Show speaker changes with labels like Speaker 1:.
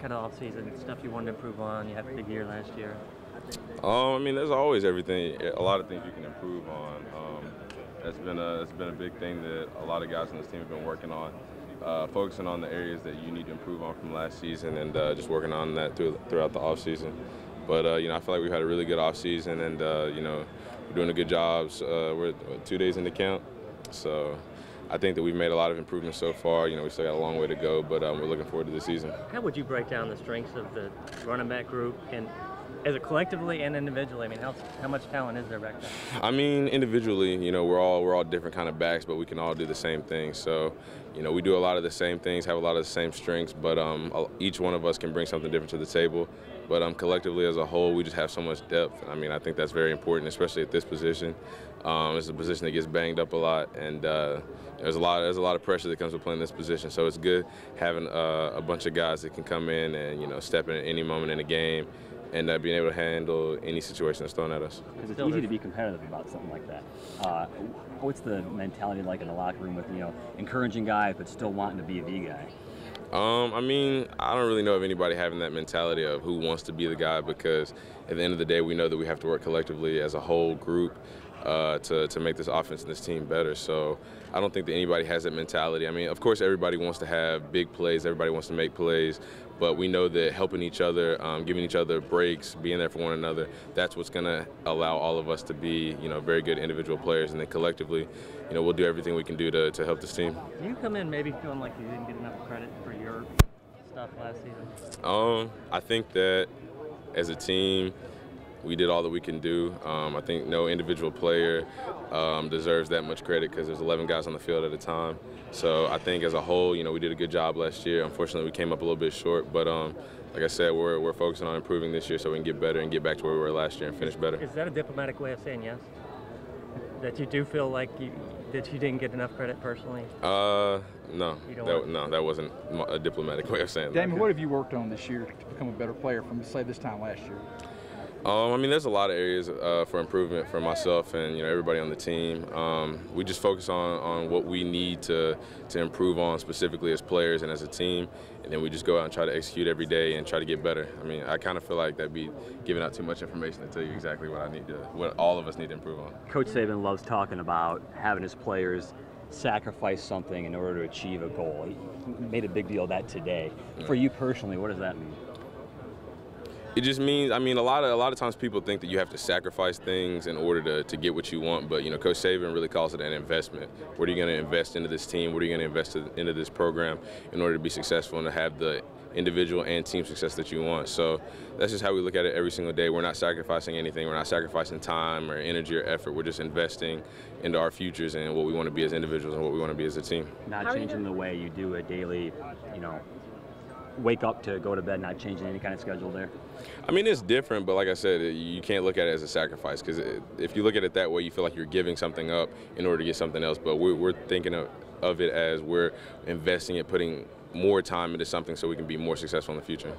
Speaker 1: kind of off-season stuff you wanted to improve on? You had a big year last year.
Speaker 2: I mean, there's always everything, a lot of things you can improve on. That's been a big thing that a lot of guys on this team have been working on, focusing on the areas that you need to improve on from last season, and just working on that throughout the off season. But I feel like we've had a really good off season, and we're doing a good job. We're 2 days into camp, so I think that we've made a lot of improvements so far. We still got a long way to go, but we're looking forward to the season.
Speaker 1: How would you break down the strengths of the running back group, and as a collectively and individually? I mean, how much talent is there back there?
Speaker 2: I mean, individually, we're all different kind of backs, but we can all do the same thing. So, we do a lot of the same things, have a lot of the same strengths, but each one of us can bring something different to the table. But collectively, as a whole, we just have so much depth. I mean, I think that's very important, especially at this position. It's a position that gets banged up a lot, and there's a lot of pressure that comes with playing this position. So it's good having a bunch of guys that can come in and step in at any moment in the game, and being able to handle any situation that's thrown at us.
Speaker 3: Because it's easy to be competitive about something like that. What's the mentality like in the locker room with encouraging guys but still wanting to be the guy?
Speaker 2: I mean, I don't really know of anybody having that mentality of who wants to be the guy, because at the end of the day, we know that we have to work collectively as a whole group to make this offense and this team better. So I don't think that anybody has that mentality. I mean, of course, everybody wants to have big plays. Everybody wants to make plays. But we know that helping each other, giving each other breaks, being there for one another, that's what's going to allow all of us to be, very good individual players. And then collectively, we'll do everything we can do to help this team.
Speaker 1: Do you come in maybe feeling like you didn't get enough credit for your stuff last season?
Speaker 2: I think that as a team, we did all that we can do. I think no individual player deserves that much credit, because there's 11 guys on the field at a time. So I think as a whole, we did a good job last year. Unfortunately, we came up a little bit short, but like I said, we're focusing on improving this year so we can get better and get back to where we were last year and finish better.
Speaker 1: Is that a diplomatic way of saying yes? That you do feel like that you didn't get enough credit personally?
Speaker 2: No. That wasn't a diplomatic way of saying that.
Speaker 4: Damien, what have you worked on this year to become a better player from, say, this time last year?
Speaker 2: I mean, there's a lot of areas for improvement for myself and everybody on the team. We just focus on what we need to improve on specifically as players and as a team, and then we just go out and try to execute every day and try to get better. I mean, I kind of feel like that'd be giving out too much information to tell you exactly what all of us need to improve on.
Speaker 3: Coach Saban loves talking about having his players sacrifice something in order to achieve a goal. He made a big deal of that today. Yeah. For you personally, what does that mean?
Speaker 2: It just means, I mean, a lot of times people think that you have to sacrifice things in order to get what you want, but Coach Saban really calls it an investment. What are you going to invest into this team? What are you going to invest into this program in order to be successful and to have the individual and team success that you want? So that's just how we look at it every single day. We're not sacrificing anything. We're not sacrificing time or energy or effort. We're just investing into our futures and what we want to be as individuals and what we want to be as a team.
Speaker 3: Not changing the way you do a daily, wake up to go to bed, not changing any kind of schedule there?
Speaker 2: I mean, it's different, but like I said, you can't look at it as a sacrifice, because if you look at it that way, you feel like you're giving something up in order to get something else. But we're thinking of it as we're investing and putting more time into something so we can be more successful in the future.